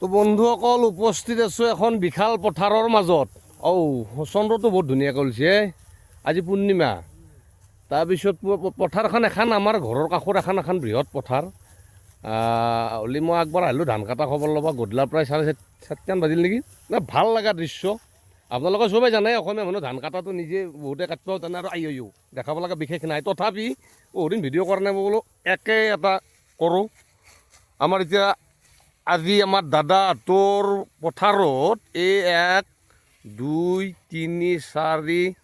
তো বন্ধুসকল উপস্থিত আছোঁ এখন বিশাল পথাৰৰ মাজত। চন্দ্ৰটো বহুত ধুনীয়া কৰিছে। আজি পূৰ্ণিমা। তাৰপিছত পথাৰখন এখন আমাৰ ঘৰৰ কাষত এখন বৃহৎ পথাৰ। হ'লে মই একবাৰ আহিলোঁ ধান কটা খবৰ ল'ব। গধূলা প্ৰায় 7:30 বাজিল নেকি। ভাল লগা দৃশ্য। আপোনালোকে চবেই জানে অসমীয়া মানুহ ধান কটাটো নিজে বহুতে কাটিব জানে আৰু আইও দেখাব লগা বিশেষ নাই। তথাপি বহুদিন ভিডিঅ' কৰা নাই, মই বোলো একে এটা কৰোঁ। আমাৰ এতিয়া আজি আমাৰ দাদাহঁতৰ পথাৰত এই 1 2 3 4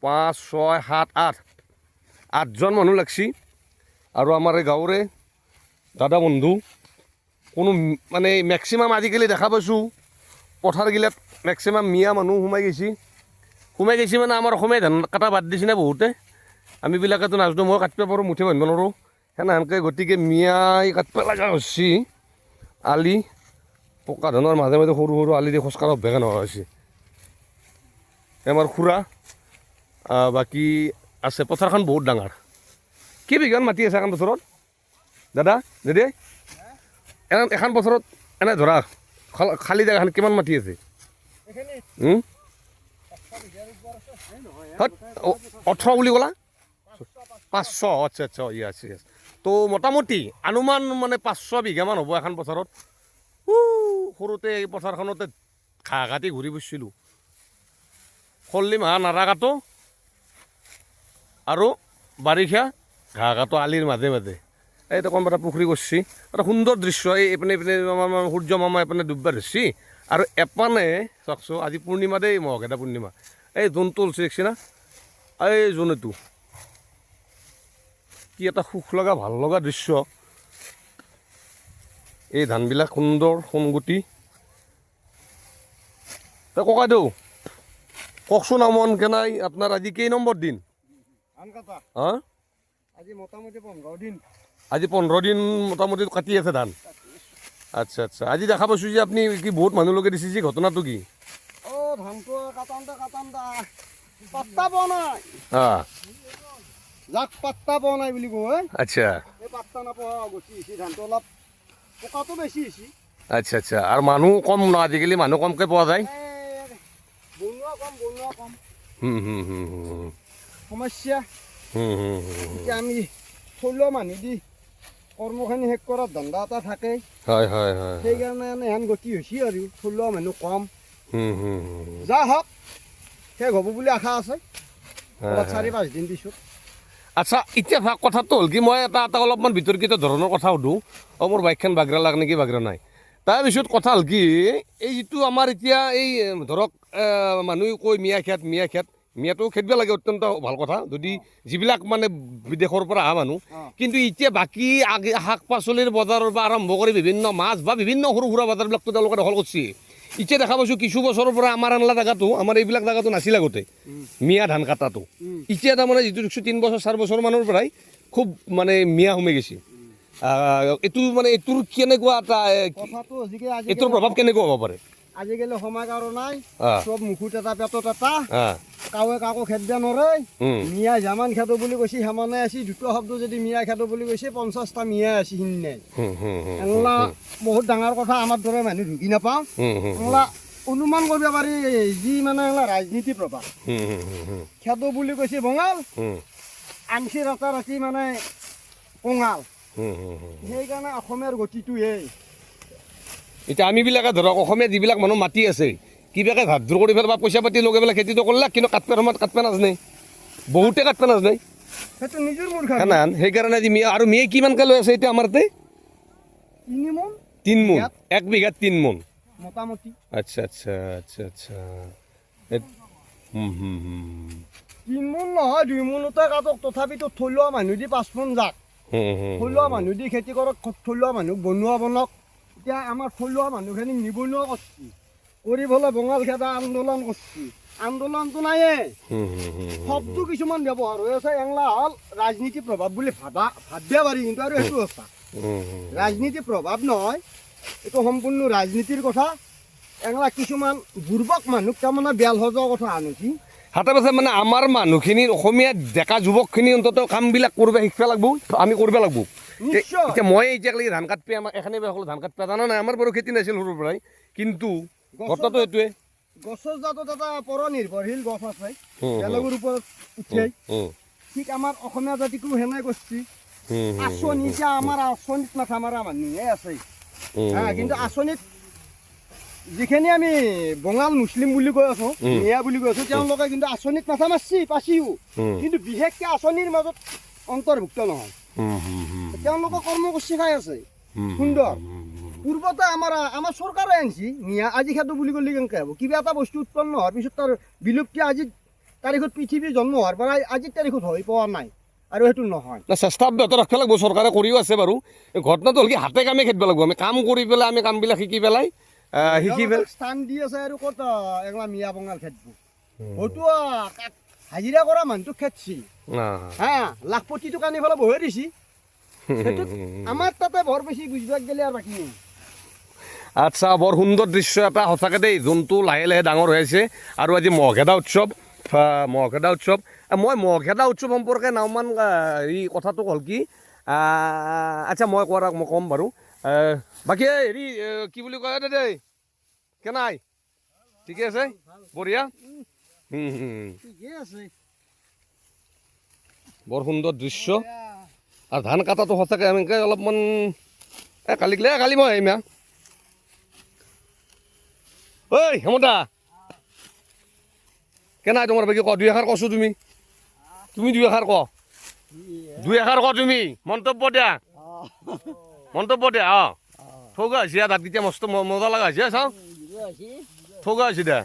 5 6 7 8জন মানুহ লাগছি। আৰু আমাৰ এই গাঁৱৰে দাদা বন্ধু কোনো মানে মেক্সিমাম আজিকালি দেখা পাইছোঁ পথাৰগিলাত মেক্সিমাম মিয়া মানুহ সোমাই গৈছে মানে আমাৰ অসমীয়া ধান কটা বাদ দিছে না বহুতে। আমিবিলাকেতো নাজানো, মই কাটিব পাৰোঁ, মুঠি বান্ধিব নোৱাৰোঁ সেনেহেনকৈ। গতিকে মিয়াই কাটিব লগা হৈছে। আলি পকা ধানৰ মাজে মাজে সৰু সৰু আলি দি খোজকাঢ়া অভ্যাস নোহোৱা হৈছে। আমাৰ খুৰা বাকী আছে। পথাৰখন বহুত ডাঙৰ। কি বিঘান মাটি আছে এখন বছৰত দাদা? যদি এখন বছৰত এনে ধৰা খালী জেগাখন কিমান মাটি আছে? 18 বুলি ক'লা? 500। আচ্ছা আচ্ছা, য়েছ য়েছ। তো মোটামুটি আনুমান মানে 500 বিঘামান হ'ব এখন পথাৰত। সৰুতে এই পথাৰখনতে ঘাঁহ কাটি ঘূৰি ফুৰিছিলোঁ। খল্লি মাহ নাৰা কাটো আৰু বাৰিষা ঘাঁহ কাটো আলিৰ মাজে মাজে। এইটো কোনোবা এটা পুখুৰী কৰিছে, এটা সুন্দৰ দৃশ্য। এইপিনে আমাৰ সূৰ্য মামা এপিনে ডুববা ধৰিছে আৰু এপানে চাওকচোন। আজি পূৰ্ণিমা দেই, মহকেইটা পূৰ্ণিমা। এই জোনটো ওলছে দেখছি না, এই জোন এইটো কি এটা সুখ লগা ভাল লগা দৃশ্য। এই ধানবিলাক সুন্দৰ সোনগুটি। ককাইদেউ কওকচোন, আমন কেনাই আপোনাৰ আজি কেই নম্বৰ দিন? আজি মোটামুটি 15 দিন। আজি 15 দিন মোটামুটি কাটি আছে ধান। আচ্ছা আচ্ছা। আজি দেখা পাইছোঁ যে আপুনি কি বহুত মানুহ লগে দিছে, যে ঘটনাটো কি? ধানটো কাটাওঁতে পাত্তা পোৱা নাই। যাক পাত্তা পোৱা নাই বুলি কয়। আচ্ছা। এই পাত্তা নাপোৱা গুচি আহিছে ধানটো, অলপ পোকাটো বেছি হৈছে। আচ্ছা আচ্ছা। আৰু মানুহ কম ন আজিকালি? মানুহ কমকৈ পোৱা যায়। বনোৱা কম। সমস্যা। এতিয়া আমি থলুৱা মানুহ দি কৰ্মখিনি শেষ কৰাৰ ধান্দা এটা থাকে। হয় হয় হয়। সেইকাৰণে এনেহেন গতি হৈছে আৰু থলুৱা মানুহ কম। যা হওক, শেষ হ'ব বুলি আশা আছে 4-5 দিন পিছত। আচ্ছা, এতিয়া কথাটো হ'ল কি, মই এটা অলপমান বিতৰ্কিত ধৰণৰ কথা সুধোঁ। মোৰ বাইকখন বাগৰা লাগ নেকি? বাগৰা নাই। তাৰপিছত কথা হ'ল কি, এই যিটো আমাৰ এতিয়া এই ধৰক মানুহে কয় মিয়া খেত মিয়াটো খেদিব লাগে, অত্যন্ত ভাল কথা যদি যিবিলাক মানে বিদেশৰ পৰা অহা মানুহ। কিন্তু এতিয়া বাকী শাক পাচলিৰ বজাৰৰ পৰা আৰম্ভ কৰি বিভিন্ন মাছ বা বিভিন্ন সৰু সুৰা বজাৰবিলাকতো তেওঁলোকে দখল কৰিছে। এতিয়া দেখা পাইছোঁ কিছু বছৰৰ পৰা আমাৰ আনলা জেগাটো, আমাৰ এইবিলাক জেগাটো নাছিল আগতে মিয়া ধান কাটাটো। এতিয়া তাৰমানে যিটো দেখিছোঁ 3 বছৰ 4 বছৰ মানৰ পৰাই খুব মানে মিয়া সোমাই গৈছে। এইটো মানে এইটোৰ কেনেকুৱা এটা এইটোৰ প্ৰভাৱ কেনেকুৱা হ'ব পাৰে? আজিকালি সময় কাৰো নাই, চব মুখত এটা পেটত এটা, কাৱে কাকো খেদিব নোৱাৰে। মিয়া যিমান খেদো বুলি কৈছে সিমানে আছে। দুটা শব্দ যদি মিয়া খেদো বুলি কৈছে 50টা মিয়া আছে সিন্নে। এংলা বহুত ডাঙৰ কথা, আমাৰ দৰে মানুহ ঢুকি নাপাওঁ। এংলা অনুমান কৰিব পাৰি যি মানে এংলা ৰাজনীতি প্ৰভাৱ। খেদো বুলি কৈছে বঙাল, আনছি ৰাতি মানে কঙাল। সেইকাৰণে অসমীয়াৰ গতিটো এই। এতিয়া আমিবিলাকে ধৰক অসমীয়া যিবিলাক মানুহ মাটি আছে, কিবাকে ধাৰ ধুৰ কৰি পেলাই বা পইচা পাতি লগাই পেলাই খেতিটো কৰিলাক, কিন্তু কাটপা সময়ত কাটপা নাজানে, বহুতে কাটপা নাজানে। সেইটো নিজৰ মূৰ্খ। সেইকাৰণে আজি মিয়া আৰু মিয়াই কিমানকৈ লৈ আছে এতিয়া আমাৰ তাতে? 3 মোন। 1 বিঘাত 3 মোন মোটামুটি। আচ্ছা আচ্ছা আচ্ছা আচ্ছা। 3 মোন নহয়, 2 মোনতে কাটক, তথাপিতো থলুৱা মানুহ দি 5 মোন যাক। থলুৱা মানুহ দি খেতি কৰক, থলুৱা মানুহ বনক। এতিয়া আমাৰ থলুৱা মানুহখিনি নিবনুৱা কৰিছে, কৰি পেলাই বঙাল খেদা আন্দোলন কৰিছে। আন্দোলনটো নাইয়ে, শব্দ কিছুমান ব্যৱহাৰ হৈ আছে। এংলা হ'ল ৰাজনীতি প্ৰভাৱ বুলি ভাবিব পাৰি, কিন্তু আৰু সেইটো সঁচা। ৰাজনীতি প্ৰভাৱ নহয়, এইটো সম্পূৰ্ণ ৰাজনীতিৰ কথা। এংলা কিছুমান বুৰ্বক মানুহ তাৰমানে বেল সজোৱা কথা আনিছি। হাতে পাছে মানে আমাৰ মানুহখিনিৰ অসমীয়া ডেকা যুৱকখিনি অন্তত কামবিলাক কৰিব শিকিব লাগিব, আমি কৰিব লাগিব। নিশ্চয় এতিয়া মই এতিয়ালৈকে ধান কাটপি আমাৰ এখানে সকলো ধান কাটপা জানা নাই আমাৰ বাৰু খেতি নাছিল সৰুৰ পৰাই কিন্তু ঘটনাটো এইটোৱে গছৰ জাতত এটা পৰ নিৰ্ভৰশীল গছ আছে বেলেগৰ ওপৰত উঠে ঠিক আমাৰ অসমীয়া জাতিকো সেনে কৰিছে আঁচনি এতিয়া আমাৰ আঁচনিত মাথা মাৰা মানুহে আছে কিন্তু আঁচনিত যিখিনি আমি বঙাল মুছলিম বুলি কৈ আছো মিয়া বুলি কৈ আছো তেওঁলোকে কিন্তু আঁচনিত মাথা মাৰছি পাচিও কিন্তু বিশেষকৈ আঁচনিৰ মাজত অন্তৰ্ভুক্ত নহয় তেওঁলোকে কৰ্মসূচী খাই আছে সুন্দৰ পূৰ্বতে আমাৰ চৰকাৰে আনিছে মিয়া আজি খাদ্য বুলি ক'লে কেনেকৈ হ'ব কিবা এটা বস্তু উৎপন্ন হোৱাৰ পিছত তাৰ বিলুপ্তি আজিৰ তাৰিখত পৃথিৱী জন্ম হোৱাৰ পৰা আজিৰ তাৰিখত হৈ পোৱা নাই আৰু সেইটো নহয় চেষ্টা অব্যাহত ৰাখিব লাগিব চৰকাৰে কৰিও আছে বাৰু ঘটনাটো হ'ল কি হাতে কামে খেদিব লাগিব আমি কাম কৰি পেলাই আমি কামবিলাক শিকি পেলাই স্থান দি আছে আৰু ক'ত এগলা মিয়া বঙাল খেদব হয়তো হাজিৰা কৰা মানুহটোক খেদছি লাখপতিটোক আনি পেলাই বহে দিছি আমাৰ তাতে বৰ বেছি বুজিবাক গেলে আৰু বাকী নাই আচ্ছা বৰ সুন্দৰ দৃশ্য এটা সঁচাকৈ দেই যোনটো লাহে লাহে ডাঙৰ হৈ আছে আৰু আজি মহখেদা উৎসৱ মই মহখেদা উৎসৱ সম্পৰ্কে নাওমান হেৰি কথাটো হ'ল কি আচ্ছা মই ক'ম বাৰু বাকী হেৰি কি বুলি কয় দেই কেনাই ঠিকে আছে বঢ়িয়া বৰ সুন্দৰ দৃশ্য আৰু ধান কাটাটো সঁচাকৈ এনেকৈ অলপমান কালি মই আহিম ঐ হেমতা কেনাই তোমাৰ বাকী ক দুই এষাৰ কছোঁ তুমি দুই এষাৰ ক তুমি মন্তব্য দিয়া ঠগা হৈছে দাঁতকেইটা মস্ত মজা লগা হৈছে চাওঁ ঠগা হৈছে দে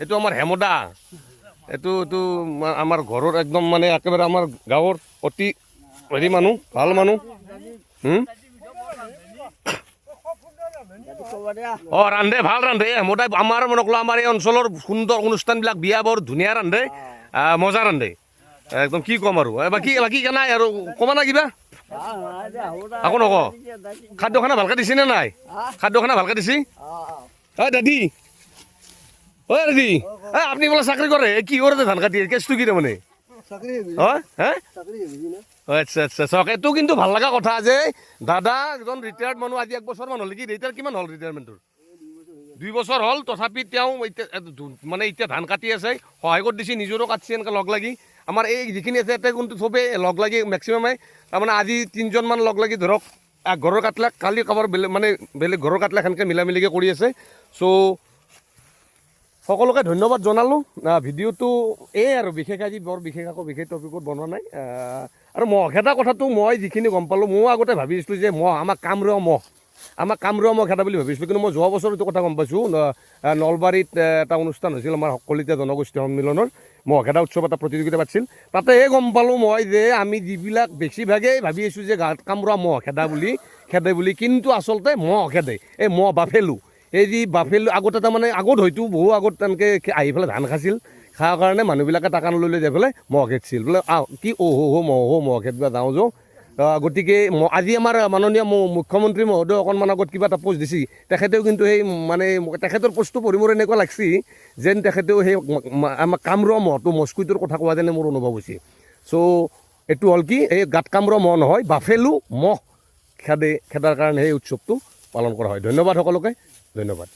এইটো আমাৰ হেমদা এইটো আমাৰ ঘৰৰ একদম মানে একেবাৰে আমাৰ গাঁৱৰ অতি হেৰি মানুহ ভাল মানুহ ৰান্ধে ভাল ৰান্ধে হেমদাই আমাৰ মনক আমাৰ এই অঞ্চলৰ সুন্দৰ অনুষ্ঠানবিলাক বিয়া বৰ ধুনীয়া ৰান্ধে মজা ৰান্ধে একদম কি ক'ম আৰু বাকী কেনাই আৰু ক'বা না কিবা আকৌ নক খাদ্য খানা ভালকৈ দিছে নে নাই খাদ্য খানা ভালকৈ দিছে দাদী আপুনি বোলে চাকৰি কৰে কি কৰে ধান কাটি কেছটো কি তাৰমানে আচ্ছা চাওক এইটো কিন্তু ভাল লগা কথা যে দাদা এজন ৰিটায়াৰ্ড মানুহ আজি 1 বছৰ মান হ'ল কি ৰিটায়াৰ কিমান হ'ল ৰিটায়াৰমেণ্টৰ 2 বছৰ হ'ল তথাপি তেওঁ মানে এতিয়া ধান কাটি আছে সহায় কৰি দিছে নিজৰো কাটছে এনেকৈ লগ লাগি আমাৰ এই যিখিনি আছে ইয়াতে কিন্তু চবেই লগ লাগি মেক্সিমামে তাৰমানে আজি 3জন মান লগ লাগি ধৰক ঘৰৰ কাটলাক কালি কাৰোবাৰ বেলেগ ঘৰৰ কাটলাক সেনেকৈ মিলা মিলিকৈ কৰি আছে চ' সকলোকে ধন্যবাদ জনালোঁ ভিডিঅ'টো এই আৰু বিশেষ আজি বৰ বিশেষ আকৌ বিশেষ টপিকত বনোৱা নাই আৰু মহখেদা কথাটো মই যিখিনি গম পালোঁ ময়ো আগতে ভাবিছিলোঁ যে আমাক কামৰূৱা মহ খেদা বুলি ভাবিছিলোঁ কিন্তু মই যোৱা বছৰ এইটো কথা গম পাইছোঁ নলবাৰীত এটা অনুষ্ঠান হৈছিল আমাৰ কলিতা জনগোষ্ঠী সন্মিলনৰ মহখেদা উৎসৱ এটা প্ৰতিযোগিতা পাতিছিল তাতে গম পালোঁ মই যে আমি যিবিলাক বেছিভাগেই ভাবি আছোঁ যে কামৰূৱা মহ খেদে বুলি কিন্তু আচলতে মহ খেদে এই মহ বাফেলো এই যি বাফেলো আগতে তাৰমানে আগত হয়তো বহু আগত তেনেকৈ আহি পেলাই ধান খাইছিল খোৱাৰ কাৰণে মানুহবিলাকে টাকা নলৈ যাই পেলাই মহ খেদিছিল বোলে কি মহ খেদিব যাওঁ গতিকে আজি আমাৰ মাননীয় মুখ্যমন্ত্ৰী মহোদয় অকণমান আগত কিবা এটা পোষ্ট দিছে তেখেতেও কিন্তু সেই মানে তেখেতৰ পোষ্টটো পঢ়ি মোৰ এনেকুৱা লাগছি যেন তেখেতেও সেই আমাৰ কামৰূৱা মহটো মস্কুইটোৰ কথা কোৱা যেনে মোৰ অনুভৱ হৈছে চ' এইটো হ'ল কি এই গাঁত কামৰূৱা মহ নহয় বাফেলো মহ খেদাৰ কাৰণে সেই উৎসৱটো পালন কৰা হয় ধন্যবাদ সকলোকে ধন্যবাদ